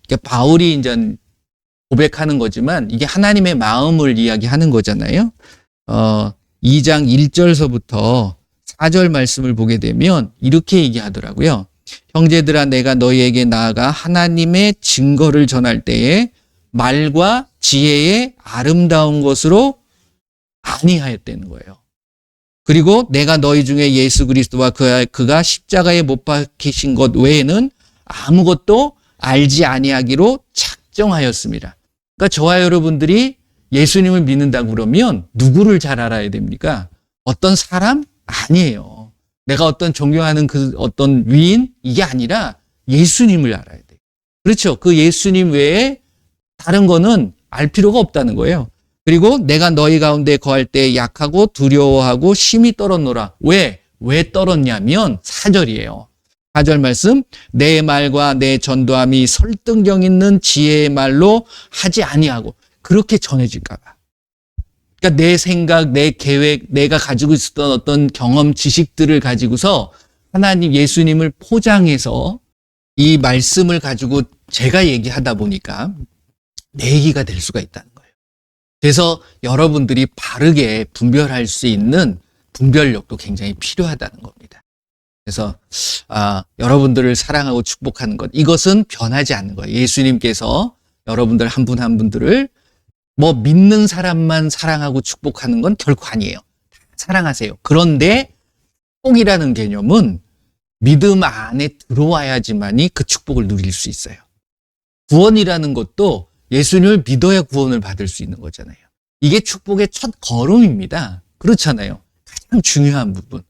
그러니까 바울이 이제 고백하는 거지만 이게 하나님의 마음을 이야기하는 거잖아요. 2장 1절서부터 4절 말씀을 보게 되면 이렇게 얘기하더라고요. 형제들아, 내가 너희에게 나아가 하나님의 증거를 전할 때에 말과 지혜의 아름다운 것으로 아니하였다는 거예요. 그리고 내가 너희 중에 예수 그리스도와 그가 십자가에 못 박히신 것 외에는 아무것도 알지 아니하기로 작정하였습니다. 그러니까 저와 여러분들이 예수님을 믿는다고 그러면 누구를 잘 알아야 됩니까? 어떤 사람? 아니에요. 내가 어떤 존경하는 그 어떤 위인? 이게 아니라 예수님을 알아야 돼요. 그렇죠. 그 예수님 외에 다른 거는 알 필요가 없다는 거예요. 그리고 내가 너희 가운데 거할 때 약하고 두려워하고 심히 떨었노라. 왜 떨었냐면 4절이에요. 4절 말씀, 내 말과 내 전도함이 설득력 있는 지혜의 말로 하지 아니하고, 그렇게 전해질까 봐. 그러니까 내 생각, 내 계획, 내가 가지고 있었던 어떤 경험, 지식들을 가지고서 하나님 예수님을 포장해서 이 말씀을 가지고 제가 얘기하다 보니까 내 얘기가 될 수가 있다는 거예요. 그래서 여러분들이 바르게 분별할 수 있는 분별력도 굉장히 필요하다는 겁니다. 그래서 여러분들을 사랑하고 축복하는 것, 이것은 변하지 않는 거예요. 예수님께서 여러분들 한 분 한 분들을 믿는 사람만 사랑하고 축복하는 건 결코 아니에요. 사랑하세요. 그런데 축복이라는 개념은 믿음 안에 들어와야지만이 그 축복을 누릴 수 있어요. 구원이라는 것도 예수님을 믿어야 구원을 받을 수 있는 거잖아요. 이게 축복의 첫 걸음입니다. 그렇잖아요. 가장 중요한 부분.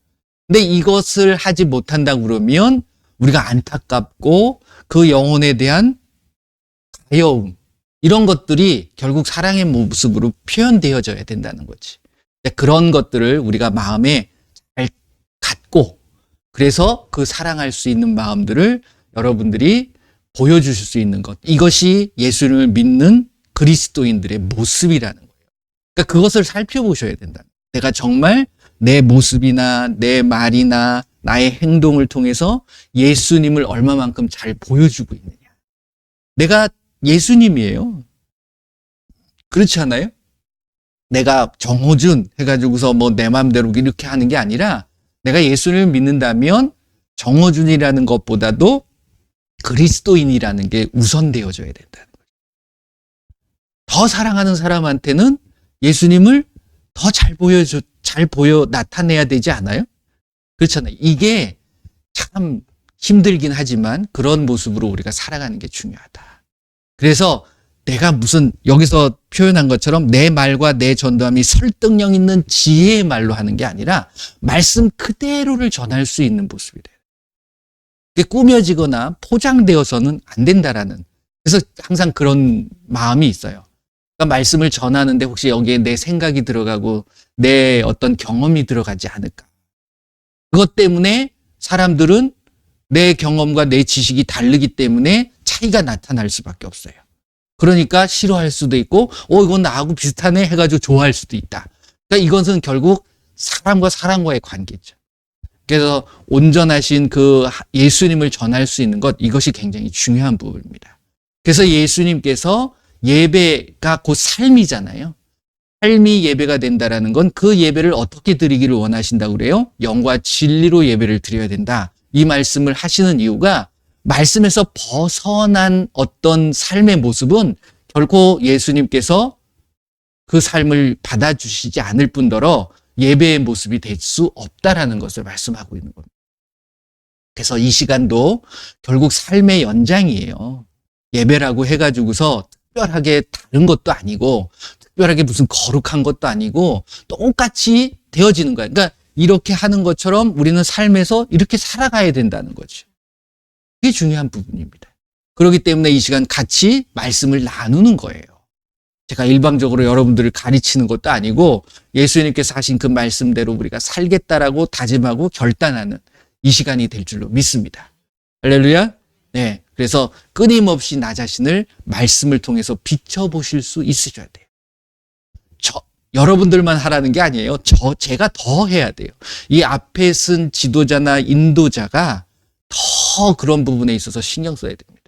근데 이것을 하지 못한다고 그러면 우리가 안타깝고 그 영혼에 대한 가여움, 이런 것들이 결국 사랑의 모습으로 표현되어져야 된다는 거지. 그런 것들을 우리가 마음에 잘 갖고, 그래서 그 사랑할 수 있는 마음들을 여러분들이 보여주실 수 있는 것, 이것이 예수님을 믿는 그리스도인들의 모습이라는 거예요. 그러니까 그것을 살펴보셔야 된다. 내가 정말 내 모습이나 내 말이나 나의 행동을 통해서 예수님을 얼마만큼 잘 보여주고 있느냐. 내가 예수님이에요. 그렇지 않아요? 내가 정호준 해가지고서 내 마음대로 이렇게 하는 게 아니라 내가 예수님을 믿는다면 정호준이라는 것보다도 그리스도인이라는 게 우선되어져야 된다는 거예요. 더 사랑하는 사람한테는 예수님을 더 잘 보여 나타내야 되지 않아요? 그렇잖아요. 이게 참 힘들긴 하지만 그런 모습으로 우리가 살아가는 게 중요하다. 그래서 내가 여기서 표현한 것처럼 내 말과 내 전도함이 설득력 있는 지혜의 말로 하는 게 아니라 말씀 그대로를 전할 수 있는 모습이래요. 그게 꾸며지거나 포장되어서는 안 된다라는. 그래서 항상 그런 마음이 있어요. 그러니까 말씀을 전하는데 혹시 여기에 내 생각이 들어가고 내 어떤 경험이 들어가지 않을까. 그것 때문에 사람들은 내 경험과 내 지식이 다르기 때문에 차이가 나타날 수밖에 없어요. 그러니까 싫어할 수도 있고, 이건 나하고 비슷하네 해가지고 좋아할 수도 있다. 그러니까 이것은 결국 사람과 사람과의 관계죠. 그래서 온전하신 그 예수님을 전할 수 있는 것, 이것이 굉장히 중요한 부분입니다. 그래서 예수님께서 예배가 곧 삶이잖아요. 삶이 예배가 된다라는 건 그 예배를 어떻게 드리기를 원하신다고 그래요? 영과 진리로 예배를 드려야 된다. 이 말씀을 하시는 이유가 말씀에서 벗어난 어떤 삶의 모습은 결코 예수님께서 그 삶을 받아주시지 않을 뿐더러 예배의 모습이 될 수 없다라는 것을 말씀하고 있는 겁니다. 그래서 이 시간도 결국 삶의 연장이에요. 예배라고 해가지고서 특별하게 다른 것도 아니고 특별하게 무슨 거룩한 것도 아니고 똑같이 되어지는 거예요. 그러니까 이렇게 하는 것처럼 우리는 삶에서 이렇게 살아가야 된다는 거죠. 그게 중요한 부분입니다. 그렇기 때문에 이 시간 같이 말씀을 나누는 거예요. 제가 일방적으로 여러분들을 가르치는 것도 아니고 예수님께서 하신 그 말씀대로 우리가 살겠다라고 다짐하고 결단하는 이 시간이 될 줄로 믿습니다. 할렐루야. 네. 그래서 끊임없이 나 자신을 말씀을 통해서 비춰보실 수 있으셔야 돼요. 여러분들만 하라는 게 아니에요. 제가 더 해야 돼요. 이 앞에 쓴 지도자나 인도자가 더 그런 부분에 있어서 신경 써야 됩니다.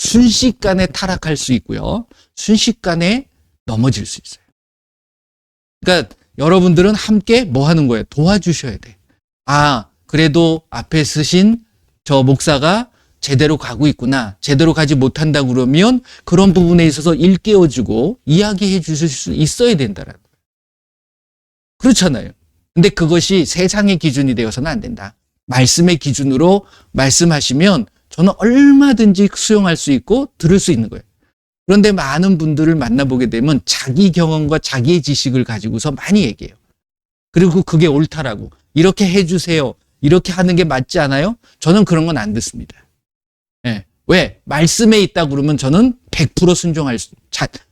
순식간에 타락할 수 있고요. 순식간에 넘어질 수 있어요. 그러니까 여러분들은 함께 뭐 하는 거예요? 도와주셔야 돼. 아, 그래도 앞에 서신 저 목사가 제대로 가고 있구나. 제대로 가지 못한다 그러면 그런 부분에 있어서 일깨워주고 이야기해 주실 수 있어야 된다라는 거예요. 그렇잖아요. 근데 그것이 세상의 기준이 되어서는 안 된다. 말씀의 기준으로 말씀하시면 저는 얼마든지 수용할 수 있고 들을 수 있는 거예요. 그런데 많은 분들을 만나보게 되면 자기 경험과 자기의 지식을 가지고서 많이 얘기해요. 그리고 그게 옳다라고. 이렇게 해주세요. 이렇게 하는 게 맞지 않아요? 저는 그런 건 안 듣습니다. 예. 왜? 말씀에 있다 그러면 저는 100% 순종할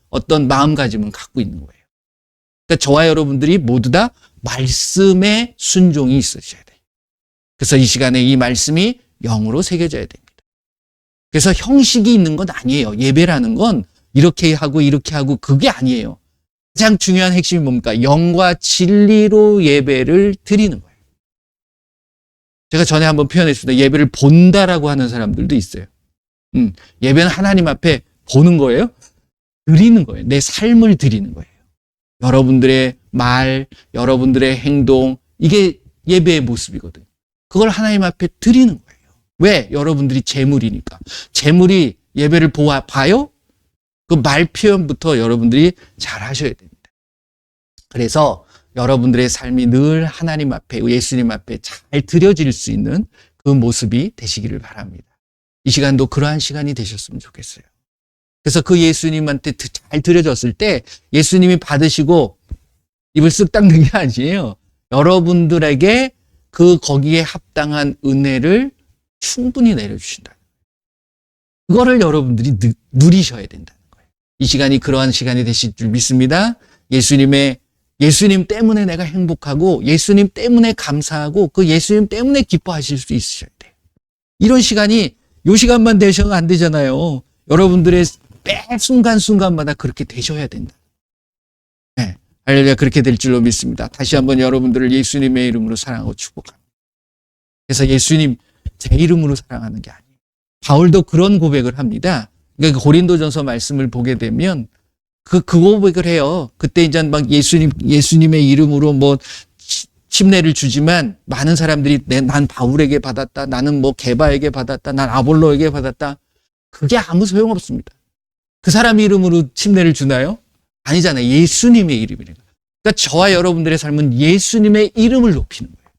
어떤 마음가짐을 갖고 있는 거예요. 그러니까 저와 여러분들이 모두 다 말씀에 순종이 있으셔야 돼요. 그래서 이 시간에 이 말씀이 영으로 새겨져야 됩니다. 그래서 형식이 있는 건 아니에요. 예배라는 건 이렇게 하고 그게 아니에요. 가장 중요한 핵심이 뭡니까? 영과 진리로 예배를 드리는 거예요. 제가 전에 한번 표현했습니다. 예배를 본다라고 하는 사람들도 있어요. 예배는 하나님 앞에 보는 거예요. 드리는 거예요. 내 삶을 드리는 거예요. 여러분들의 말, 여러분들의 행동, 이게 예배의 모습이거든요. 그걸 하나님 앞에 드리는 거예요. 왜? 여러분들이 재물이니까. 재물이 예배를 봐요? 그 말 표현부터 여러분들이 잘 하셔야 됩니다. 그래서 여러분들의 삶이 늘 하나님 앞에, 예수님 앞에 잘 드려질 수 있는 그 모습이 되시기를 바랍니다. 이 시간도 그러한 시간이 되셨으면 좋겠어요. 그래서 그 예수님한테 잘 드려졌을 때 예수님이 받으시고 입을 쓱 닦는 게 아니에요. 여러분들에게 거기에 합당한 은혜를 충분히 내려주신다. 그거를 여러분들이 누리셔야 된다는 거예요. 이 시간이 그러한 시간이 되실 줄 믿습니다. 예수님 때문에 내가 행복하고 예수님 때문에 감사하고 그 예수님 때문에 기뻐하실 수 있으셔야 돼요. 이런 시간이 이 시간만 되셔도 안 되잖아요. 여러분들의 매 순간순간마다 그렇게 되셔야 된다. 네, 할렐루야, 그렇게 될 줄로 믿습니다. 다시 한번 여러분들을 예수님의 이름으로 사랑하고 축복합니다. 그래서 예수님 제 이름으로 사랑하는 게 아니에요. 바울도 그런 고백을 합니다. 그러니까 고린도전서 말씀을 보게 되면 그 고백을 해요. 그때 이제 막 예수님의 이름으로 뭐 침례를 주지만 많은 사람들이 난 바울에게 받았다. 나는 뭐 게바에게 받았다. 난 아볼로에게 받았다. 그게 아무 소용없습니다. 그 사람 이름으로 침례를 주나요? 아니잖아요. 예수님의 이름이니까. 그러니까 저와 여러분들의 삶은 예수님의 이름을 높이는 거예요.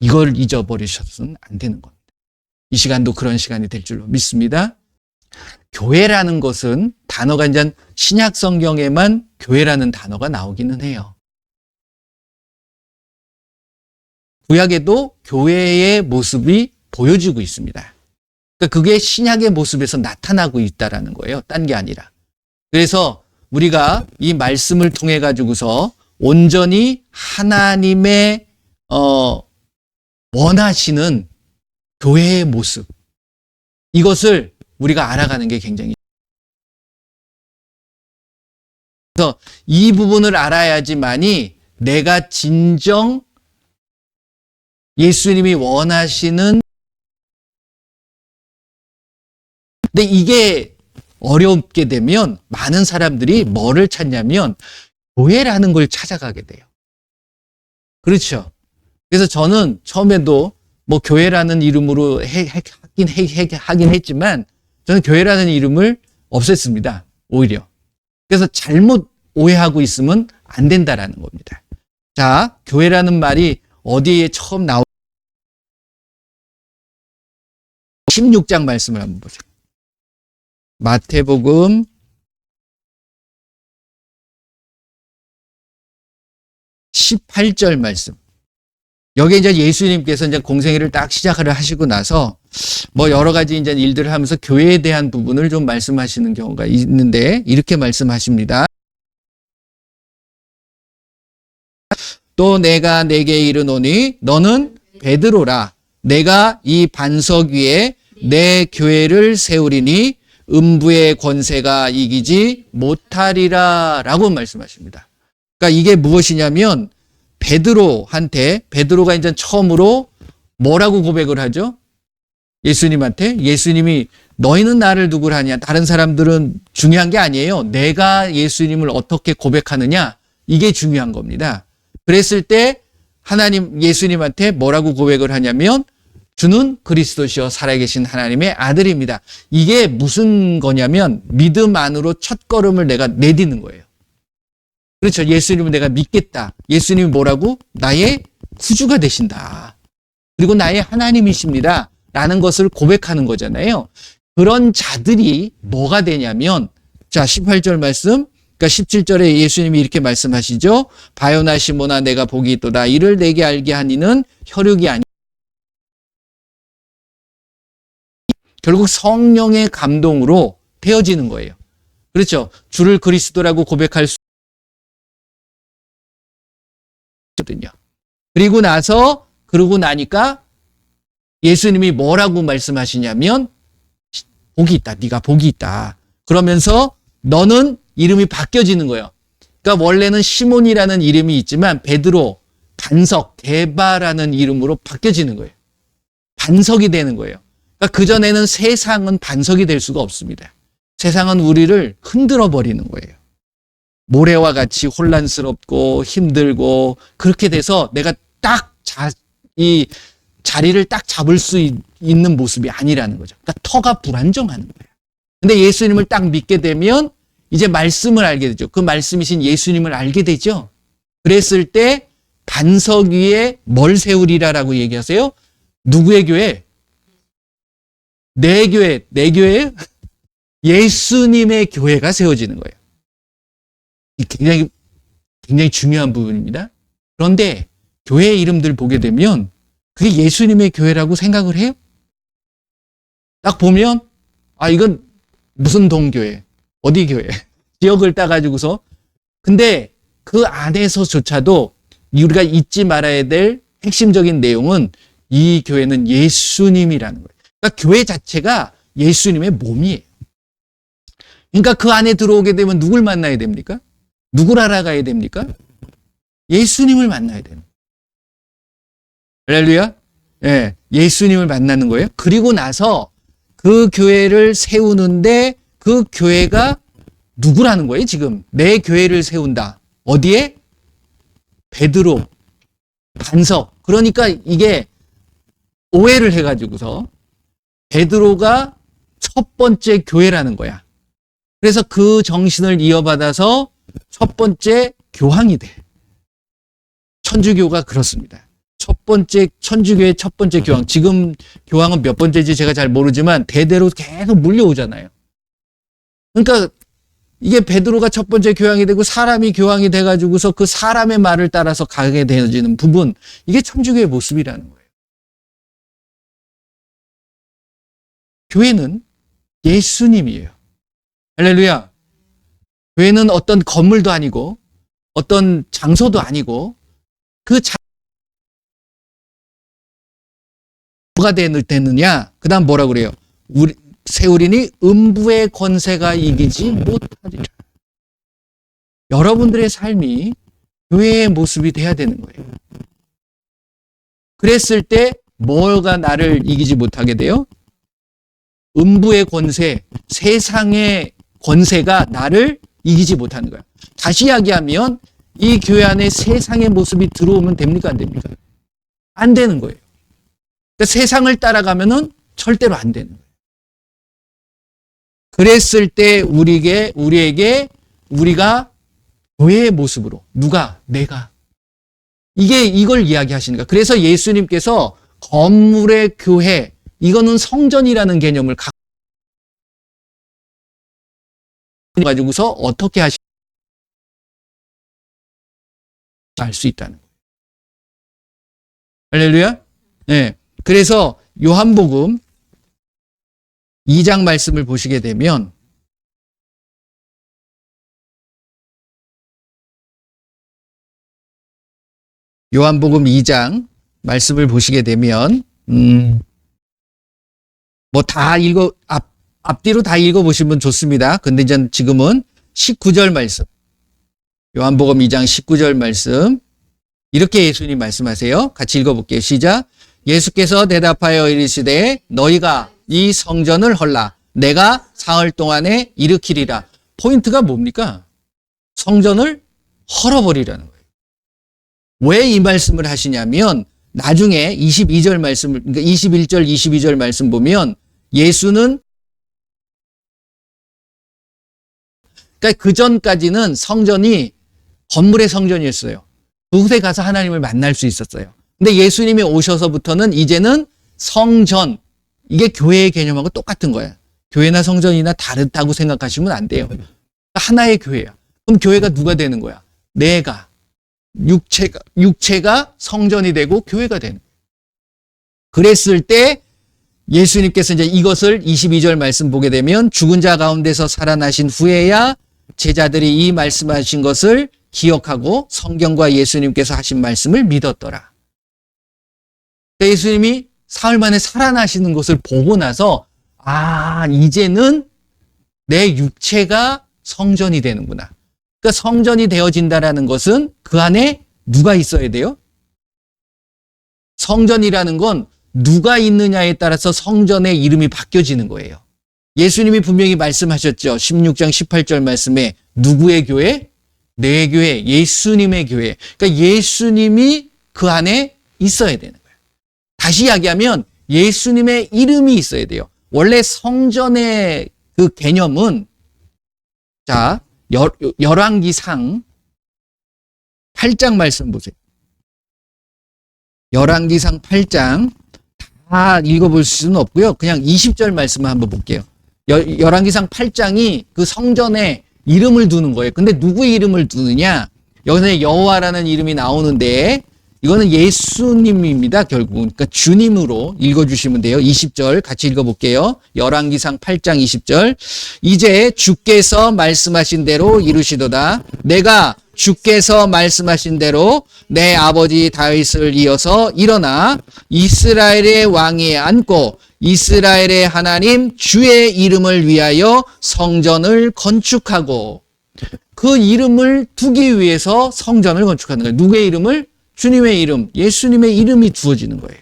이걸 잊어버리셔서는 안 되는 겁니다. 이 시간도 그런 시간이 될 줄로 믿습니다. 교회라는 것은 단어가 이제 신약 성경에만 교회라는 단어가 나오기는 해요. 구약에도 교회의 모습이 보여지고 있습니다. 그러니까 그게 신약의 모습에서 나타나고 있다라는 거예요. 딴 게 아니라. 그래서 우리가 이 말씀을 통해 가지고서 온전히 하나님의 원하시는 교회의 모습, 이것을 우리가 알아가는 게 굉장히, 그래서 이 부분을 알아야지만이 내가 진정 예수님이 원하시는, 근데 이게 어렵게 되면 많은 사람들이 뭐를 찾냐면 교회라는 걸 찾아가게 돼요. 그렇죠. 그래서 저는 처음에도 뭐 교회라는 이름으로 하긴 했지만 저는 교회라는 이름을 없앴습니다. 오히려. 그래서 잘못 오해하고 있으면 안 된다라는 겁니다. 자, 교회라는 말이 어디에 처음 16장 말씀을 한번 보세요. 마태복음 18절 말씀. 여기 이제 예수님께서 이제 공생애를 딱 시작을 하시고 나서 뭐 여러 가지 이제 일들을 하면서 교회에 대한 부분을 좀 말씀하시는 경우가 있는데 이렇게 말씀하십니다. 또 내가 내게 이르노니 너는 베드로라. 내가 이 반석 위에 내 교회를 세우리니 음부의 권세가 이기지 못하리라 라고 말씀하십니다. 그러니까 이게 무엇이냐면 베드로가 이제 처음으로 뭐라고 고백을 하죠? 예수님한테. 예수님이 너희는 나를 누구라 하냐. 다른 사람들은 중요한 게 아니에요. 내가 예수님을 어떻게 고백하느냐. 이게 중요한 겁니다. 그랬을 때 예수님한테 뭐라고 고백을 하냐면 주는 그리스도시요 살아계신 하나님의 아들입니다. 이게 무슨 거냐면 믿음 안으로 첫 걸음을 내가 내딛는 거예요. 그렇죠. 예수님을 내가 믿겠다. 예수님이 뭐라고? 나의 구주가 되신다. 그리고 나의 하나님이십니다. 라는 것을 고백하는 거잖아요. 그런 자들이 뭐가 되냐면, 자, 18절 말씀, 그러니까 17절에 예수님이 이렇게 말씀하시죠. 바요나 시모나 내가 복이 있도다. 이를 내게 알게 하니는 혈육이 아니. 결국 성령의 감동으로 되어지는 거예요. 그렇죠. 주를 그리스도라고 고백할 수 있거든요. 그러고 나니까 예수님이 뭐라고 말씀하시냐면 복이 있다. 네가 복이 있다. 그러면서 너는 이름이 바뀌어지는 거예요. 그러니까 원래는 시몬이라는 이름이 있지만 베드로, 반석, 게바라는 이름으로 바뀌어지는 거예요. 반석이 되는 거예요. 그러니까 그전에는 세상은 반석이 될 수가 없습니다. 세상은 우리를 흔들어 버리는 거예요. 모래와 같이 혼란스럽고 힘들고 그렇게 돼서 내가 이 자리를 딱 잡을 수 있는 모습이 아니라는 거죠. 그러니까 터가 불안정하는 거예요. 근데 예수님을 딱 믿게 되면 이제 말씀을 알게 되죠. 그 말씀이신 예수님을 알게 되죠. 그랬을 때 반석 위에 뭘 세우리라라고 얘기하세요? 누구의 교회? 내 교회. 내 교회? 예수님의 교회가 세워지는 거예요. 굉장히 중요한 부분입니다. 그런데 교회 이름들 보게 되면 그게 예수님의 교회라고 생각을 해요? 딱 보면 이건 무슨 동교회, 어디 교회, 지역을 따가지고서. 근데 그 안에서조차도 우리가 잊지 말아야 될 핵심적인 내용은 이 교회는 예수님이라는 거예요. 그러니까 교회 자체가 예수님의 몸이에요. 그러니까 그 안에 들어오게 되면 누굴 만나야 됩니까? 누굴 알아가야 됩니까? 예수님을 만나야 됩니다. 할렐루야. 예, 예수님을 만나는 거예요. 그리고 나서 그 교회를 세우는데 그 교회가 누구라는 거예요, 지금? 내 교회를 세운다. 어디에? 베드로, 반석. 그러니까 이게 오해를 해가지고서 베드로가 첫 번째 교회라는 거야. 그래서 그 정신을 이어받아서 첫 번째 교황이 돼. 천주교가 그렇습니다. 천주교의 첫 번째 교황. 지금 교황은 몇 번째인지 제가 잘 모르지만 대대로 계속 물려오잖아요. 그러니까 이게 베드로가 첫 번째 교황이 되고 사람이 교황이 돼가지고서 그 사람의 말을 따라서 가게 되어지는 부분, 이게 천주교의 모습이라는 거예요. 교회는 예수님이에요. 할렐루야. 교회는 어떤 건물도 아니고 어떤 장소도 아니고 그 뭐가 되느냐? 그 다음 뭐라 그래요? 세우리니 음부의 권세가 이기지 못하리라. 여러분들의 삶이 교회의 모습이 돼야 되는 거예요. 그랬을 때 뭐가 나를 이기지 못하게 돼요? 음부의 권세, 세상의 권세가 나를 이기지 못하는 거예요. 다시 이야기하면 이 교회 안에 세상의 모습이 들어오면 됩니까? 안 됩니까? 안 되는 거예요. 그러니까 세상을 따라가면은 절대로 안 되는 거예요. 그랬을 때 우리가 교회의 모습으로 내가 이걸 이야기하시는 거예요. 그래서 예수님께서 건물의 교회, 이거는 성전이라는 개념을 가지고서 어떻게 알 수 있다는 거예요. 할렐루야. 네. 그래서 요한복음 2장 말씀을 보시게 되면 요한복음 2장 말씀을 보시게 되면 뭐 다 앞뒤로 다 읽어보시면 좋습니다. 근데 이제 지금은 19절 말씀, 요한복음 2장 19절 말씀, 이렇게 예수님 말씀하세요. 같이 읽어볼게요. 시작. 예수께서 대답하여 이르시되 너희가 이 성전을 헐라. 내가 사흘 동안에 일으키리라. 포인트가 뭡니까? 성전을 헐어버리라는 거예요. 왜 이 말씀을 하시냐면 나중에 22절 말씀을, 그러니까 21절, 22절 말씀 보면 예수는, 그러니까 그 전까지는 성전이 건물의 성전이었어요. 그곳에 가서 하나님을 만날 수 있었어요. 근데 예수님이 오셔서부터는 이제는 성전, 이게 교회의 개념하고 똑같은 거예요. 교회나 성전이나 다르다고 생각하시면 안 돼요. 하나의 교회야. 그럼 교회가 누가 되는 거야? 내가, 육체가 성전이 되고 교회가 되는 거예요. 그랬을 때 예수님께서 이제 이것을 22절 말씀 보게 되면 죽은 자 가운데서 살아나신 후에야 제자들이 이 말씀하신 것을 기억하고 성경과 예수님께서 하신 말씀을 믿었더라. 예수님이 사흘 만에 살아나시는 것을 보고 나서 이제는 내 육체가 성전이 되는구나. 그러니까 성전이 되어진다라는 것은 그 안에 누가 있어야 돼요? 성전이라는 건 누가 있느냐에 따라서 성전의 이름이 바뀌어지는 거예요. 예수님이 분명히 말씀하셨죠. 16장 18절 말씀에 누구의 교회? 내 교회, 예수님의 교회. 그러니까 예수님이 그 안에 있어야 되는 거예요. 다시 이야기하면 예수님의 이름이 있어야 돼요. 원래 성전의 그 개념은, 자, 열왕기상 8장 말씀 보세요. 열왕기상 8장 다 읽어볼 수는 없고요. 그냥 20절 말씀을 한번 볼게요. 열왕기상 8장이 그 성전에 이름을 두는 거예요. 근데 누구의 이름을 두느냐? 여기서 여호와라는 이름이 나오는데 이거는 예수님입니다. 결국. 그러니까 주님으로 읽어주시면 돼요. 20절 같이 읽어볼게요. 열왕기상 8장 20절. 이제 주께서 말씀하신 대로 이루시도다. 내가 주께서 말씀하신 대로 내 아버지 다윗을 이어서 일어나 이스라엘의 왕위에 앉고 이스라엘의 하나님 주의 이름을 위하여 성전을 건축하고, 그 이름을 두기 위해서 성전을 건축하는 거예요. 누구의 이름을? 주님의 이름, 예수님의 이름이 주어지는 거예요.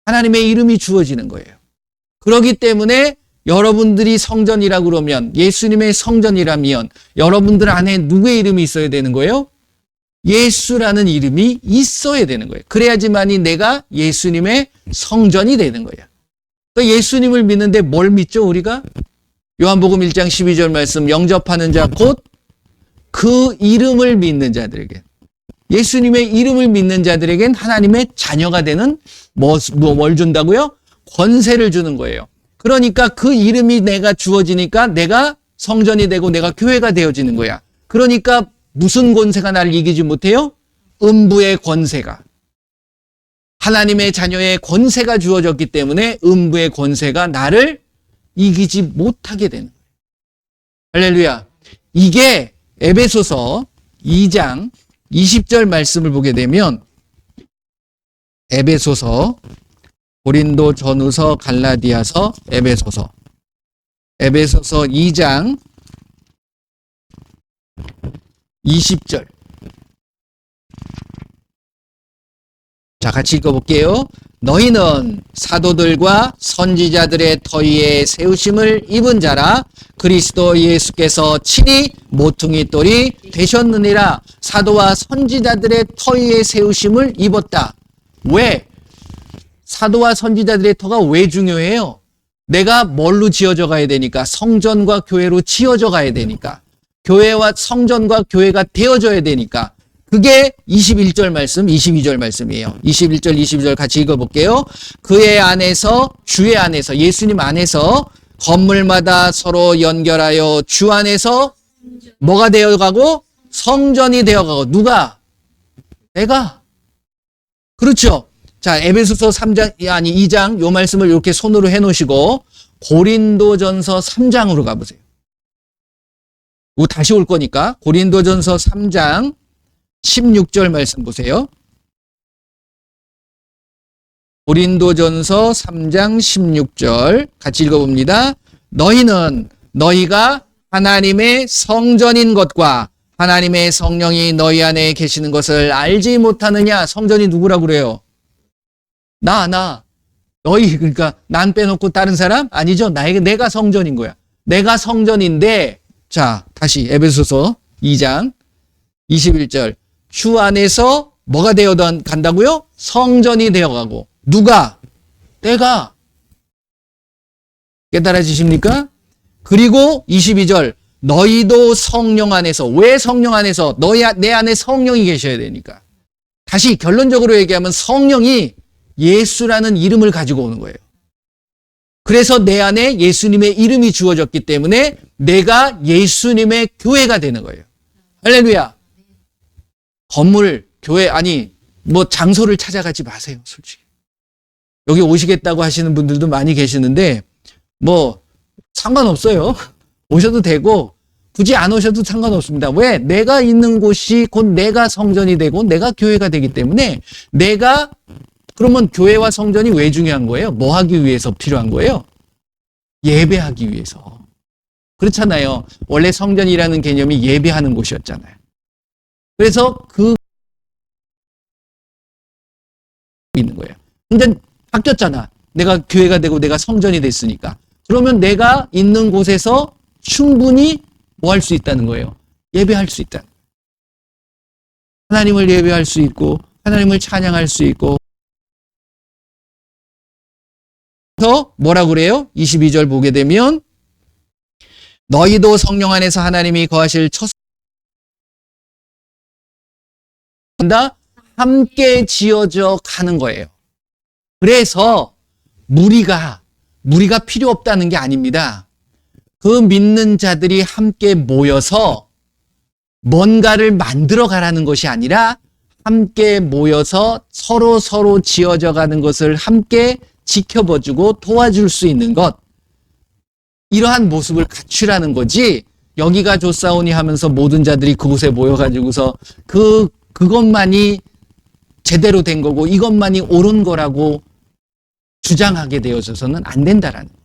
하나님의 이름이 주어지는 거예요. 그렇기 때문에 여러분들이 성전이라고 그러면, 예수님의 성전이라면 여러분들 안에 누구의 이름이 있어야 되는 거예요? 예수라는 이름이 있어야 되는 거예요. 그래야지만이 내가 예수님의 성전이 되는 거예요. 그러니까 예수님을 믿는데 뭘 믿죠, 우리가? 요한복음 1장 12절 말씀, 영접하는 자 곧 그 이름을 믿는 자들에게, 예수님의 이름을 믿는 자들에겐 하나님의 자녀가 되는 뭘 준다고요? 권세를 주는 거예요. 그러니까 그 이름이 내가 주어지니까 내가 성전이 되고 내가 교회가 되어지는 거야. 그러니까 무슨 권세가 나를 이기지 못해요? 음부의 권세가. 하나님의 자녀의 권세가 주어졌기 때문에 음부의 권세가 나를 이기지 못하게 되는 거예요. 할렐루야. 이게 에베소서 2장 20절 말씀을 보게 되면, 에베소서, 고린도 전후서, 갈라디아서, 에베소서 2장 20절. 자, 같이 읽어볼게요. 너희는 사도들과 선지자들의 터위에 세우심을 입은 자라. 그리스도 예수께서 친히 모퉁이 돌이 되셨느니라. 사도와 선지자들의 터위에 세우심을 입었다. 왜? 사도와 선지자들의 터가 왜 중요해요? 내가 뭘로 지어져 가야 되니까? 성전과 교회로 지어져 가야 되니까. 교회와 성전과 교회가 되어져야 되니까. 그게 21절 말씀, 22절 말씀이에요. 21절, 22절 같이 읽어볼게요. 그의 안에서, 주의 안에서, 예수님 안에서 건물마다 서로 연결하여 주 안에서 뭐가 되어가고? 성전이 되어가고. 누가? 내가. 그렇죠. 자, 에베소서 2장 요 말씀을 이렇게 손으로 해놓으시고 고린도전서 3장으로 가보세요. 이거 다시 올 거니까 고린도전서 3장 16절 말씀 보세요. 고린도전서 3장 16절 같이 읽어봅니다. 너희가 하나님의 성전인 것과 하나님의 성령이 너희 안에 계시는 것을 알지 못하느냐? 성전이 누구라고 그래요? 너희, 그러니까 난 빼놓고 다른 사람? 아니죠. 내가 성전인 거야. 내가 성전인데, 자, 다시 에베소서 2장 21절. 주 안에서 뭐가 되어 간다고요? 성전이 되어 가고. 누가? 내가. 깨달아지십니까? 그리고 22절. 너희도 성령 안에서. 왜 성령 안에서? 내 안에 성령이 계셔야 되니까. 다시 결론적으로 얘기하면 성령이 예수라는 이름을 가지고 오는 거예요. 그래서 내 안에 예수님의 이름이 주어졌기 때문에 내가 예수님의 교회가 되는 거예요. 할렐루야. 건물, 교회, 아니, 장소를 찾아가지 마세요, 솔직히. 여기 오시겠다고 하시는 분들도 많이 계시는데, 상관없어요. 오셔도 되고, 굳이 안 오셔도 상관없습니다. 왜? 내가 있는 곳이 곧 내가 성전이 되고, 내가 교회가 되기 때문에, 그러면 교회와 성전이 왜 중요한 거예요? 뭐 하기 위해서 필요한 거예요? 예배하기 위해서. 그렇잖아요. 원래 성전이라는 개념이 예배하는 곳이었잖아요. 그래서 있는 거예요. 근데 바뀌었잖아. 내가 교회가 되고 내가 성전이 됐으니까. 그러면 내가 있는 곳에서 충분히 뭐 할 수 있다는 거예요? 예배할 수 있다. 하나님을 예배할 수 있고 하나님을 찬양할 수 있고. 그래서 뭐라고 그래요? 22절 보게 되면 너희도 성령 안에서 하나님이 거하실 함께 지어져 가는 거예요. 그래서 무리가 필요 없다는 게 아닙니다. 그 믿는 자들이 함께 모여서 뭔가를 만들어 가라는 것이 아니라 함께 모여서 서로 지어져 가는 것을 함께 지켜봐주고 도와줄 수 있는 것. 이러한 모습을 갖추라는 거지. 여기가 좋사오니 하면서 모든 자들이 그곳에 모여가지고서 그것만이 제대로 된 거고 이것만이 옳은 거라고 주장하게 되어져서는 안 된다라는 거예요.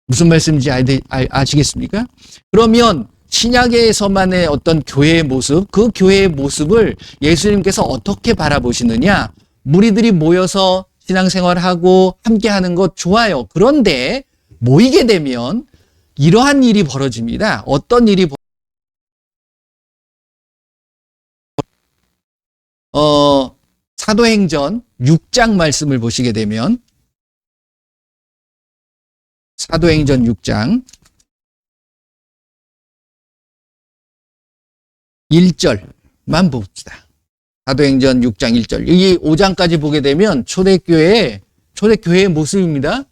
무슨 말씀인지 아시겠습니까? 그러면 신약에서만의 어떤 교회의 모습, 그 교회의 모습을 예수님께서 어떻게 바라보시느냐? 무리들이 모여서 신앙생활하고 함께하는 것 좋아요. 그런데 모이게 되면 이러한 일이 벌어집니다. 어떤 일이 사도행전 6장 말씀을 보시게 되면 사도행전 6장 1절만 봅시다. 사도행전 6장 1절. 이 5장까지 보게 되면 초대교회의 모습입니다.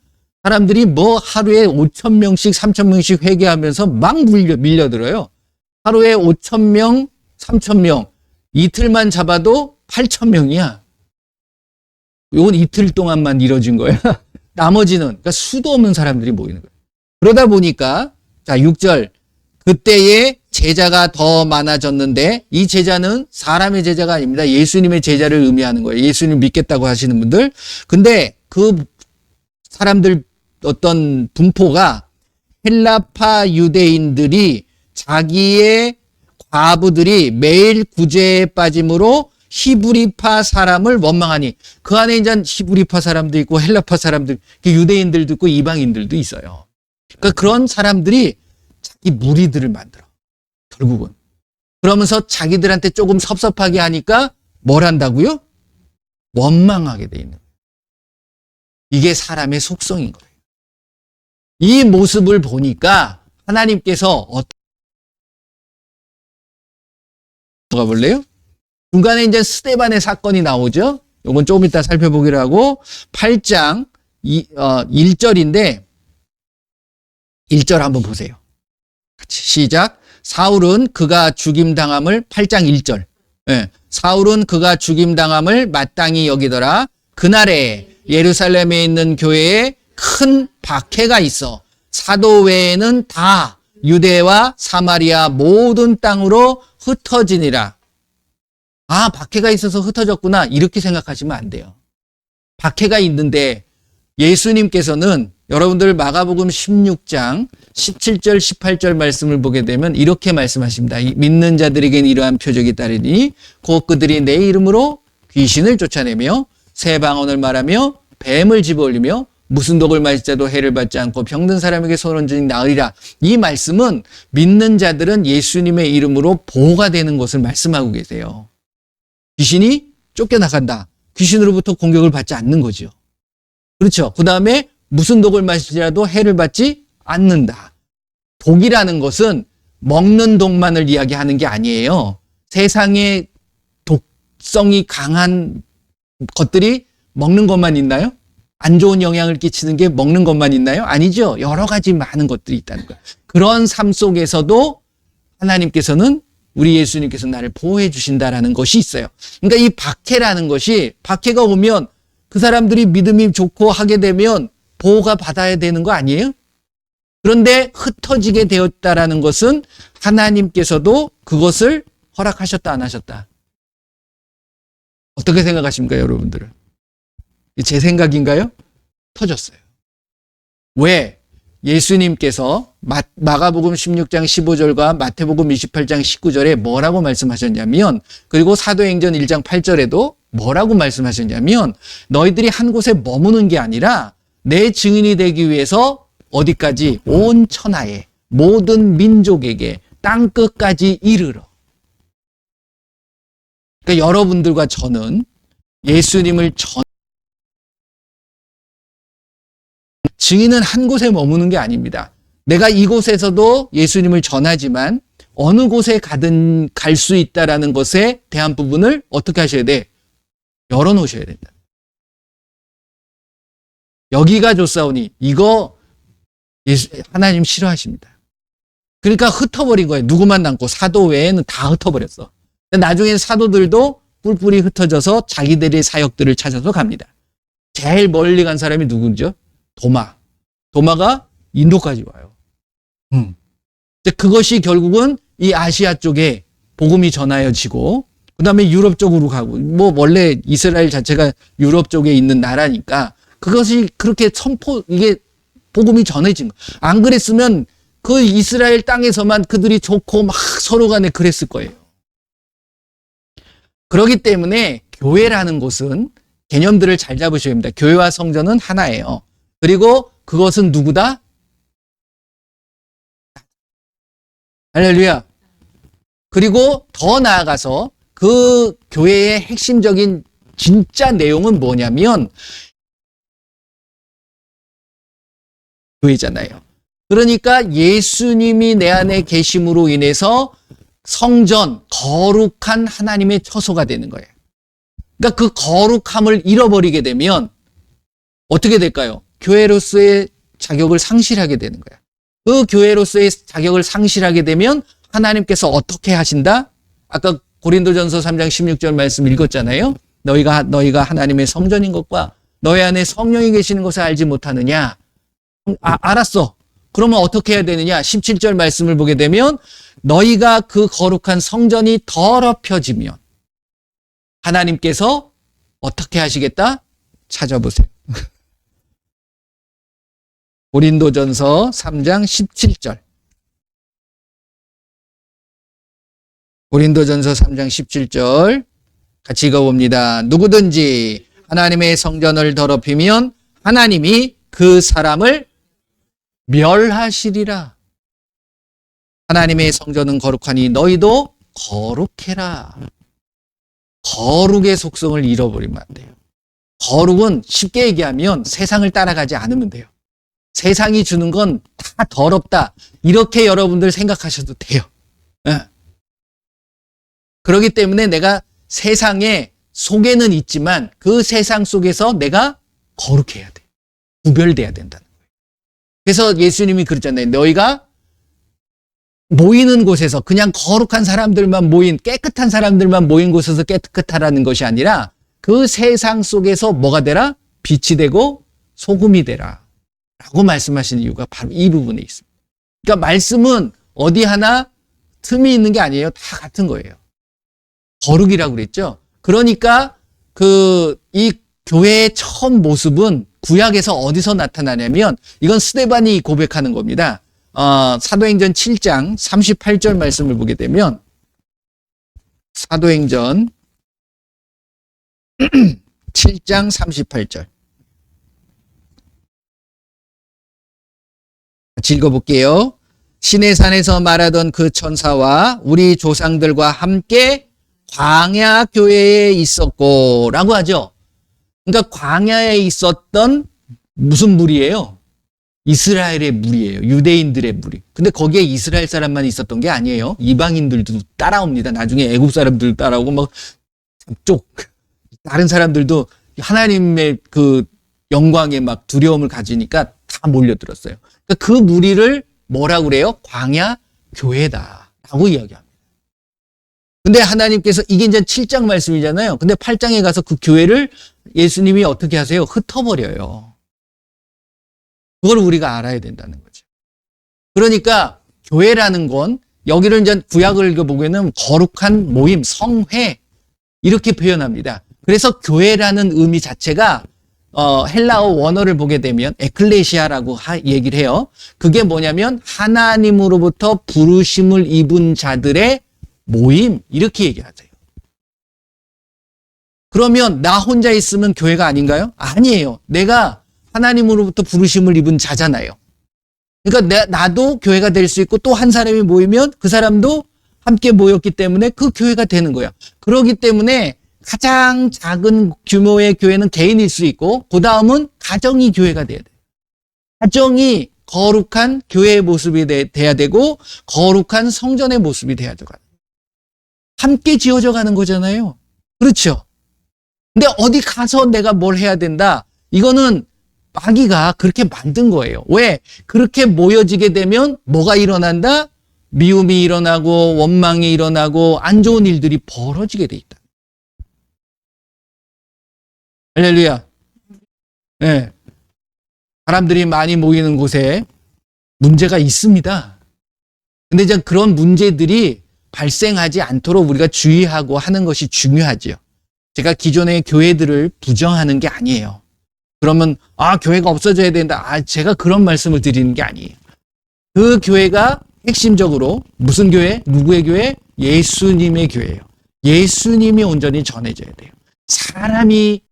사람들이 하루에 5,000명씩 3,000명씩 회개하면서 막 밀려들어요. 하루에 5,000명, 3,000명. 이틀만 잡아도 8,000명이야. 이건 이틀 동안만 이뤄진 거야. 나머지는, 그러니까 수도 없는 사람들이 모이는 거예요. 그러다 보니까, 자, 6절. 그때에 제자가 더 많아졌는데, 이 제자는 사람의 제자가 아닙니다. 예수님의 제자를 의미하는 거예요. 예수님 믿겠다고 하시는 분들. 근데 그 사람들 어떤 분포가 헬라파 유대인들이 자기의 과부들이 매일 구제에 빠짐으로 히브리파 사람을 원망하니, 그 안에 이제 히브리파 사람도 있고 헬라파 사람들, 유대인들도 있고 이방인들도 있어요. 그러니까 그런 사람들이 자기 무리들을 만들어. 결국은. 그러면서 자기들한테 조금 섭섭하게 하니까 뭘 한다고요? 원망하게 돼 있는 거예요. 이게 사람의 속성인 거예요. 이 모습을 보니까 하나님께서 가 볼래요? 중간에 이제 스데반의 사건이 나오죠. 요건 조금 이따 살펴보기로 하고 8장 1절인데 1절 한번 보세요. 같이 시작. 사울은 그가 죽임당함을 8장 1절. 네. 사울은 그가 죽임당함을 마땅히 여기더라. 그날에 예루살렘에 있는 교회에 큰 박해가 있어 사도 외에는 다 유대와 사마리아 모든 땅으로 흩어지니라. 아, 박해가 있어서 흩어졌구나. 이렇게 생각하시면 안 돼요. 박해가 있는데 예수님께서는 여러분들 마가복음 16장 17절 18절 말씀을 보게 되면 이렇게 말씀하십니다. 믿는 자들에게는 이러한 표적이 따르니 곧 그들이 내 이름으로 귀신을 쫓아내며 새 방언을 말하며 뱀을 집어올리며 무슨 독을 마실 자도 해를 받지 않고 병든 사람에게 손 얹으니 나으리라. 이 말씀은 믿는 자들은 예수님의 이름으로 보호가 되는 것을 말씀하고 계세요. 귀신이 쫓겨나간다. 귀신으로부터 공격을 받지 않는 거죠. 그렇죠. 그 다음에 무슨 독을 마시더라도 해를 받지 않는다. 독이라는 것은 먹는 독만을 이야기하는 게 아니에요. 세상에 독성이 강한 것들이 먹는 것만 있나요? 안 좋은 영향을 끼치는 게 먹는 것만 있나요? 아니죠. 여러 가지 많은 것들이 있다는 거예요. 그런 삶 속에서도 하나님께서는 우리 예수님께서 나를 보호해 주신다라는 것이 있어요. 그러니까 이 박해라는 것이 박해가 오면 그 사람들이 믿음이 좋고 하게 되면 보호가 받아야 되는 거 아니에요? 그런데 흩어지게 되었다라는 것은 하나님께서도 그것을 허락하셨다 안 하셨다? 어떻게 생각하십니까, 여러분들은? 제 생각인가요? 터졌어요. 왜? 예수님께서 마가복음 16장 15절과 마태복음 28장 19절에 뭐라고 말씀하셨냐면, 그리고 사도행전 1장 8절에도 뭐라고 말씀하셨냐면, 너희들이 한 곳에 머무는 게 아니라 내 증인이 되기 위해서 어디까지? 온 천하에 모든 민족에게 땅 끝까지 이르러. 그러니까 여러분들과 저는 예수님을 증인은 한 곳에 머무는 게 아닙니다. 내가 이곳에서도 예수님을 전하지만 어느 곳에 가든 갈 수 있다라는 것에 대한 부분을 어떻게 하셔야 돼? 열어놓으셔야 된다. 여기가 좋사오니 이거 하나님 싫어하십니다. 그러니까 흩어버린 거예요. 누구만 남고 사도 외에는 다 흩어버렸어. 나중에 사도들도 뿔뿔이 흩어져서 자기들의 사역들을 찾아서 갑니다. 제일 멀리 간 사람이 누구죠? 도마가 인도까지 와요. 그것이 결국은 이 아시아 쪽에 복음이 전하여지고, 그 다음에 유럽 쪽으로 가고, 뭐 원래 이스라엘 자체가 유럽 쪽에 있는 나라니까 그것이 그렇게 이게 복음이 전해진 거. 안 그랬으면 그 이스라엘 땅에서만 그들이 좋고 막 서로 간에 그랬을 거예요. 그렇기 때문에 교회라는 곳은 개념들을 잘 잡으셔야 합니다. 교회와 성전은 하나예요. 그리고 그것은 누구다? 할렐루야. 그리고 더 나아가서 그 교회의 핵심적인 진짜 내용은 뭐냐면 교회잖아요. 그러니까 예수님이 내 안에 계심으로 인해서 성전, 거룩한 하나님의 처소가 되는 거예요. 그러니까 그 거룩함을 잃어버리게 되면 어떻게 될까요? 교회로서의 자격을 상실하게 되는 거야. 그 교회로서의 자격을 상실하게 되면 하나님께서 어떻게 하신다? 아까 고린도전서 3장 16절 말씀 읽었잖아요. 너희가 하나님의 성전인 것과 너희 안에 성령이 계시는 것을 알지 못하느냐? 알았어. 그러면 어떻게 해야 되느냐? 17절 말씀을 보게 되면 너희가 그 거룩한 성전이 더럽혀지면 하나님께서 어떻게 하시겠다? 찾아보세요. 고린도전서 3장 17절. 고린도전서 3장 17절 같이 읽어봅니다. 누구든지 하나님의 성전을 더럽히면 하나님이 그 사람을 멸하시리라. 하나님의 성전은 거룩하니 너희도 거룩해라. 거룩의 속성을 잃어버리면 안 돼요. 거룩은 쉽게 얘기하면 세상을 따라가지 않으면 돼요. 세상이 주는 건 다 더럽다. 이렇게 여러분들 생각하셔도 돼요. 네. 그렇기 때문에 내가 세상에 속에는 있지만 그 세상 속에서 내가 거룩해야 돼. 구별돼야 된다는 거예요. 그래서 예수님이 그랬잖아요. 너희가 모이는 곳에서 그냥 거룩한 사람들만 깨끗한 사람들만 모인 곳에서 깨끗하라는 것이 아니라 그 세상 속에서 뭐가 되라? 빛이 되고 소금이 되라. 라고 말씀하시는 이유가 바로 이 부분에 있습니다. 그러니까 말씀은 어디 하나 틈이 있는 게 아니에요. 다 같은 거예요. 거룩이라고 그랬죠. 그러니까 이 교회의 처음 모습은 구약에서 어디서 나타나냐면 이건 스데반이 고백하는 겁니다. 사도행전 7장 38절 말씀을 보게 되면 사도행전 7장 38절. 같이 읽어볼게요. 시내산에서 말하던 그 천사와 우리 조상들과 함께 광야 교회에 있었고 라고 하죠. 그러니까 광야에 있었던 무슨 무리예요? 이스라엘의 무리예요. 유대인들의 무리. 근데 거기에 이스라엘 사람만 있었던 게 아니에요. 이방인들도 따라옵니다. 나중에 애굽 사람들 따라오고 막 쪽 다른 사람들도 하나님의 그 영광에 막 두려움을 가지니까 다 몰려들었어요. 그러니까 그 무리를 뭐라고 그래요? 광야 교회다라고 이야기합니다. 근데 하나님께서 이게 이제 7장 말씀이잖아요. 근데 8장에 가서 그 교회를 예수님이 어떻게 하세요? 흩어버려요. 그걸 우리가 알아야 된다는 거죠. 그러니까 교회라는 건 여기를 이제 구약을 보기에는 거룩한 모임, 성회 이렇게 표현합니다. 그래서 교회라는 의미 자체가 헬라어 원어를 보게 되면 에클레시아라고 얘기를 해요. 그게 뭐냐면 하나님으로부터 부르심을 입은 자들의 모임 이렇게 얘기하세요. 그러면 나 혼자 있으면 교회가 아닌가요? 아니에요. 내가 하나님으로부터 부르심을 입은 자잖아요. 그러니까 나도 교회가 될 수 있고 또 한 사람이 모이면 그 사람도 함께 모였기 때문에 그 교회가 되는 거야. 그렇기 때문에 가장 작은 규모의 교회는 개인일 수 있고 그 다음은 가정이 교회가 돼야 돼요. 가정이 거룩한 교회의 모습이 돼야 되고 거룩한 성전의 모습이 돼야 되고 함께 지어져 가는 거잖아요. 그렇죠? 근데 어디 가서 내가 뭘 해야 된다? 이거는 마귀가 그렇게 만든 거예요. 왜? 그렇게 모여지게 되면 뭐가 일어난다? 미움이 일어나고 원망이 일어나고 안 좋은 일들이 벌어지게 돼 있다. 할렐루야. 네. 사람들이 많이 모이는 곳에 문제가 있습니다. 근데 이제 그런 문제들이 발생하지 않도록 우리가 주의하고 하는 것이 중요하지요. 제가 기존의 교회들을 부정하는 게 아니에요. 그러면 교회가 없어져야 된다. 제가 그런 말씀을 드리는 게 아니에요. 그 교회가 핵심적으로 무슨 교회? 누구의 교회? 예수님의 교회예요. 예수님이 온전히 전해져야 돼요. 사람이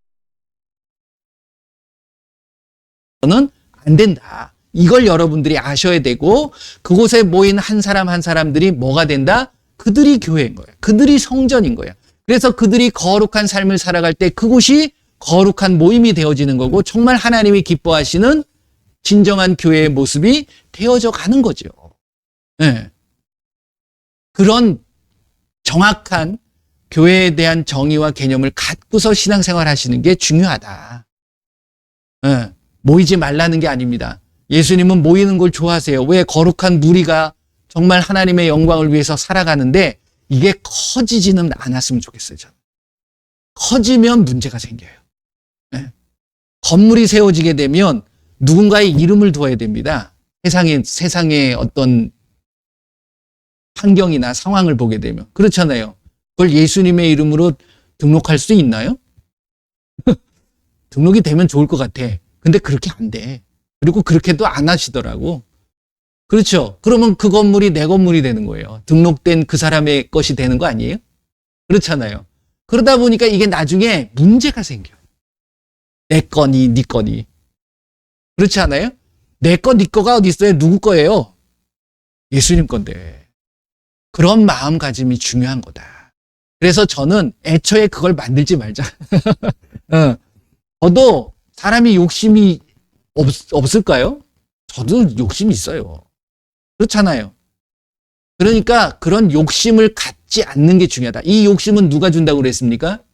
는 안 된다. 이걸 여러분들이 아셔야 되고 그곳에 모인 한 사람 한 사람들이 뭐가 된다? 그들이 교회인 거예요. 그들이 성전인 거예요. 그래서 그들이 거룩한 삶을 살아갈 때 그곳이 거룩한 모임이 되어지는 거고 정말 하나님이 기뻐하시는 진정한 교회의 모습이 되어져 가는 거죠. 네. 그런 정확한 교회에 대한 정의와 개념을 갖고서 신앙생활 하시는 게 중요하다. 네. 모이지 말라는 게 아닙니다. 예수님은 모이는 걸 좋아하세요. 왜? 거룩한 무리가 정말 하나님의 영광을 위해서 살아가는데 이게 커지지는 않았으면 좋겠어요. 저는. 커지면 문제가 생겨요. 네. 건물이 세워지게 되면 누군가의 이름을 두어야 됩니다. 세상의 어떤 환경이나 상황을 보게 되면. 그렇잖아요. 그걸 예수님의 이름으로 등록할 수 있나요? 등록이 되면 좋을 것 같아. 근데 그렇게 안 돼. 그리고 그렇게도 안 하시더라고. 그렇죠. 그러면 그 건물이 내 건물이 되는 거예요. 등록된 그 사람의 것이 되는 거 아니에요? 그렇잖아요. 그러다 보니까 이게 나중에 문제가 생겨요. 내 거니, 네 거니. 그렇지 않아요? 내 거, 네 거가 어디 있어요? 누구 거예요? 예수님 건데. 그런 마음가짐이 중요한 거다. 그래서 저는 애초에 그걸 만들지 말자. 저도 사람이 욕심이 없을까요? 저도 욕심이 있어요. 그렇잖아요. 그러니까 그런 욕심을 갖지 않는 게 중요하다. 이 욕심은 누가 준다고 그랬습니까?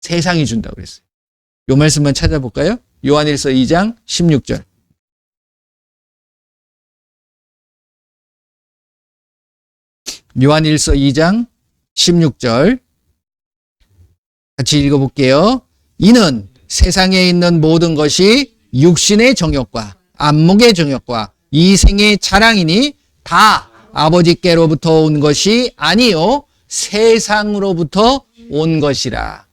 세상이 준다고 그랬어요. 요 말씀만 찾아볼까요? 요한일서 2장 16절. 요한일서 2장 16절. 같이 읽어볼게요. 이는 세상에 있는 모든 것이 육신의 정욕과 안목의 정욕과 이생의 자랑이니 다 아버지께로부터 온 것이 아니요 세상으로부터 온 것이라.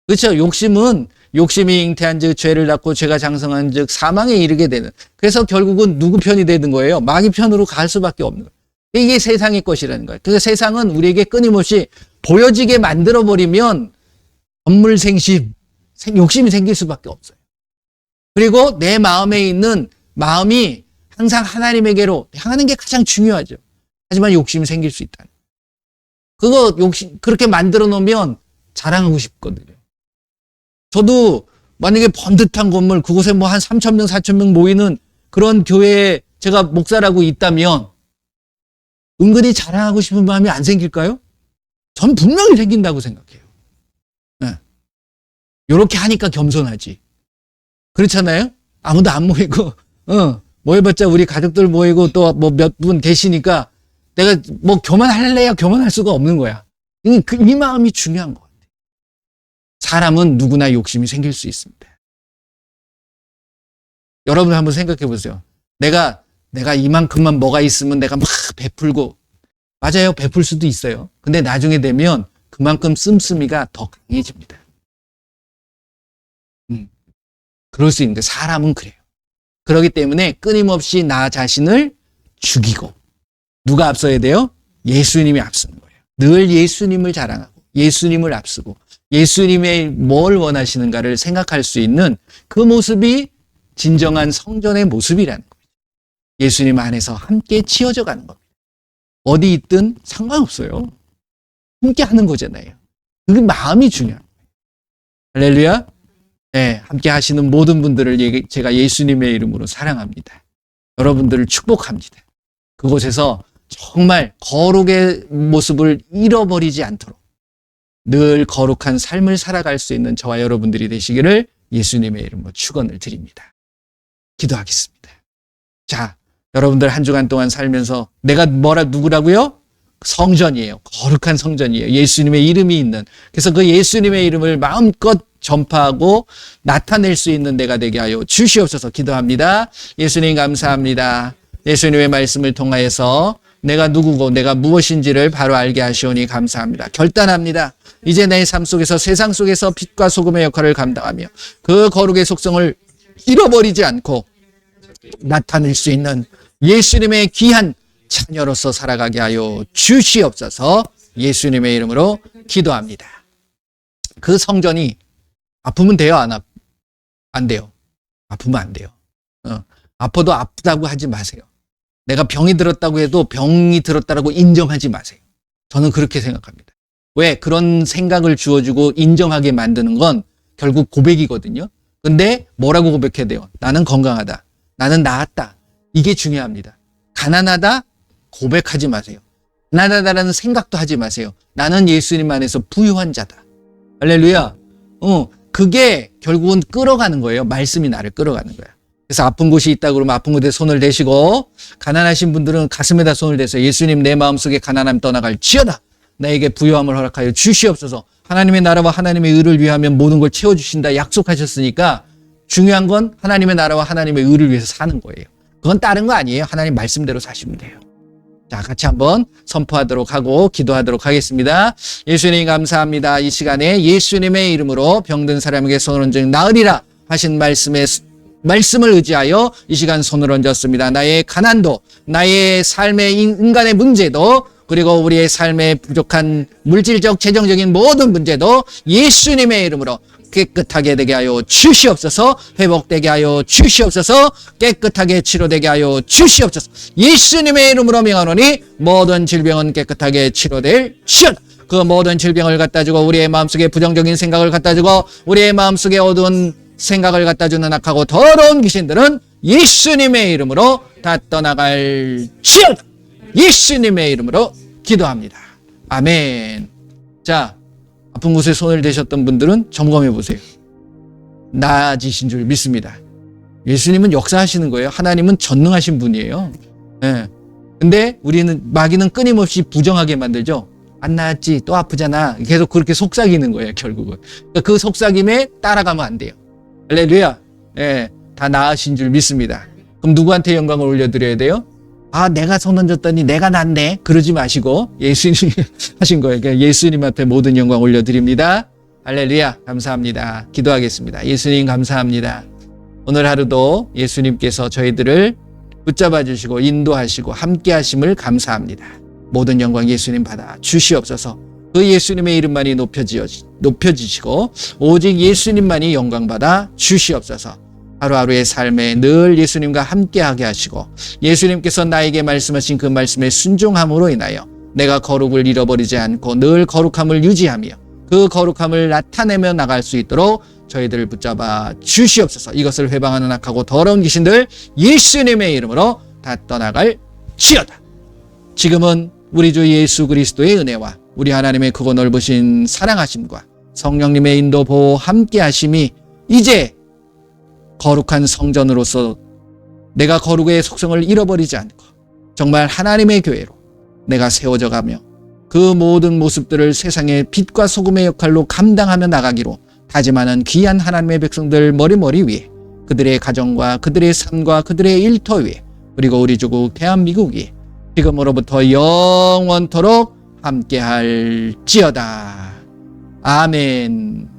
그렇죠? 욕심이 잉태한 즉 죄를 낳고 죄가 장성한 즉 사망에 이르게 되는. 그래서 결국은 누구 편이 되는 거예요? 마귀 편으로 갈 수밖에 없는 거예요. 이게 세상의 것이라는 거예요. 그래서 세상은 우리에게 끊임없이 보여지게 만들어버리면 건물생심, 욕심이 생길 수밖에 없어요. 그리고 내 마음에 있는 마음이 항상 하나님에게로 향하는 게 가장 중요하죠. 하지만 욕심이 생길 수 있다. 그거 그렇게 만들어 놓으면 자랑하고 싶거든요. 저도 만약에 번듯한 건물, 그곳에 뭐 한 3,000명, 4,000명 모이는 그런 교회에 제가 목사라고 있다면 은근히 자랑하고 싶은 마음이 안 생길까요? 전 분명히 생긴다고 생각해요. 네. 이렇게 하니까 겸손하지. 그렇잖아요? 아무도 안 모이고, 모여봤자 우리 가족들 모이고 또 뭐 몇 분 계시니까 내가 뭐 교만할래야 교만할 수가 없는 거야. 이 마음이 중요한 것 같아요. 사람은 누구나 욕심이 생길 수 있습니다. 여러분 한번 생각해 보세요. 내가 이만큼만 뭐가 있으면 내가 막 베풀고, 맞아요. 베풀 수도 있어요. 근데 나중에 되면 그만큼 씀씀이가 더 강해집니다. 그럴 수 있는데 사람은 그래요. 그렇기 때문에 끊임없이 나 자신을 죽이고, 누가 앞서야 돼요? 예수님이 앞서는 거예요. 늘 예수님을 자랑하고 예수님을 앞서고 예수님의 뭘 원하시는가를 생각할 수 있는 그 모습이 진정한 성전의 모습이라는 거예요. 예수님 안에서 함께 치어져 가는 겁니다. 어디 있든 상관없어요. 함께 하는 거잖아요. 그 마음이 중요한 거예요. 할렐루야. 네, 함께 하시는 모든 분들을 제가 예수님의 이름으로 사랑합니다. 여러분들을 축복합니다. 그곳에서 정말 거룩의 모습을 잃어버리지 않도록 늘 거룩한 삶을 살아갈 수 있는 저와 여러분들이 되시기를 예수님의 이름으로 축원을 드립니다. 기도하겠습니다. 자, 여러분들 한 주간 동안 살면서 내가 누구라고요? 성전이에요. 거룩한 성전이에요. 예수님의 이름이 있는. 그래서 그 예수님의 이름을 마음껏 전파하고 나타낼 수 있는 내가 되게 하여 주시옵소서. 기도합니다. 예수님 감사합니다. 예수님의 말씀을 통하여서 내가 누구고 내가 무엇인지를 바로 알게 하시오니 감사합니다. 결단합니다. 이제 내 삶 속에서 세상 속에서 빛과 소금의 역할을 감당하며 그 거룩의 속성을 잃어버리지 않고 나타낼 수 있는 예수님의 귀한 자녀로서 살아가게 하여 주시옵소서. 예수님의 이름으로 기도합니다. 그 성전이 아프면 돼요? 안 돼요? 아프면 안 돼요. 아파도 아프다고 하지 마세요. 내가 병이 들었다고 해도 병이 들었다고 인정하지 마세요. 저는 그렇게 생각합니다. 왜? 그런 생각을 주어주고 인정하게 만드는 건 결국 고백이거든요. 근데 뭐라고 고백해야 돼요? 나는 건강하다. 나는 나았다. 이게 중요합니다. 가난하다? 고백하지 마세요. 가난하다라는 생각도 하지 마세요. 나는 예수님 안에서 부유한 자다. 할렐루야. 그게 결국은 끌어가는 거예요. 말씀이 나를 끌어가는 거야. 그래서 아픈 곳이 있다 그러면 아픈 곳에 손을 대시고, 가난하신 분들은 가슴에다 손을 대세요. 예수님, 내 마음속에 가난함 떠나갈 지어다. 나에게 부유함을 허락하여 주시옵소서. 하나님의 나라와 하나님의 의를 위하면 모든 걸 채워주신다 약속하셨으니까 중요한 건 하나님의 나라와 하나님의 의를 위해서 사는 거예요. 그건 다른 거 아니에요. 하나님 말씀대로 사시면 돼요. 자, 같이 한번 선포하도록 하고 기도하도록 하겠습니다. 예수님 감사합니다. 이 시간에 예수님의 이름으로 병든 사람에게 손을 얹으니 나으리라 하신 말씀을 의지하여 이 시간 손을 얹었습니다. 나의 가난도, 나의 삶의 인간의 문제도, 그리고 우리의 삶의 부족한 물질적, 재정적인 모든 문제도 예수님의 이름으로 깨끗하게 되게 하여 주시옵소서. 회복되게 하여 주시옵소서. 깨끗하게 치료되게 하여 주시옵소서. 예수님의 이름으로 명하노니 모든 질병은 깨끗하게 치료될지어다. 그 모든 질병을 갖다 주고 우리의 마음속에 부정적인 생각을 갖다 주고 우리의 마음속에 어두운 생각을 갖다 주는 악하고 더러운 귀신들은 예수님의 이름으로 다 떠나갈지어다. 예수님의 이름으로 기도합니다. 아멘. 자, 아픈 곳에 손을 대셨던 분들은 점검해 보세요. 나아지신 줄 믿습니다. 예수님은 역사하시는 거예요. 하나님은 전능하신 분이에요. 네. 근데 마귀는 끊임없이 부정하게 만들죠. 안 나았지, 또 아프잖아. 계속 그렇게 속삭이는 거예요, 결국은. 그러니까 그 속삭임에 따라가면 안 돼요. 할렐루야. 네, 다 나으신 줄 믿습니다. 그럼 누구한테 영광을 올려드려야 돼요? 아, 내가 손 얹었더니 내가 낫네. 그러지 마시고 예수님이 하신 거예요. 그러니까 예수님 앞에 모든 영광 올려드립니다. 할렐루야. 감사합니다. 기도하겠습니다. 예수님 감사합니다. 오늘 하루도 예수님께서 저희들을 붙잡아 주시고 인도하시고 함께 하심을 감사합니다. 모든 영광 예수님 받아 주시옵소서. 그 예수님의 이름만이 높여지시고 오직 예수님만이 영광받아 주시옵소서. 하루하루의 삶에 늘 예수님과 함께하게 하시고 예수님께서 나에게 말씀하신 그 말씀에 순종함으로 인하여 내가 거룩을 잃어버리지 않고 늘 거룩함을 유지하며 그 거룩함을 나타내며 나갈 수 있도록 저희들을 붙잡아 주시옵소서. 이것을 회방하는 악하고 더러운 귀신들 예수님의 이름으로 다 떠나갈지어다. 지금은 우리 주 예수 그리스도의 은혜와 우리 하나님의 크고 넓으신 사랑하심과 성령님의 인도 보호 함께 하심이 이제 거룩한 성전으로서 내가 거룩의 속성을 잃어버리지 않고 정말 하나님의 교회로 내가 세워져 가며 그 모든 모습들을 세상의 빛과 소금의 역할로 감당하며 나가기로 다짐하는 귀한 하나님의 백성들 머리머리 위에 그들의 가정과 그들의 삶과 그들의 일터 위에 그리고 우리 조국 대한민국 위에 지금으로부터 영원토록 함께할지어다. 아멘.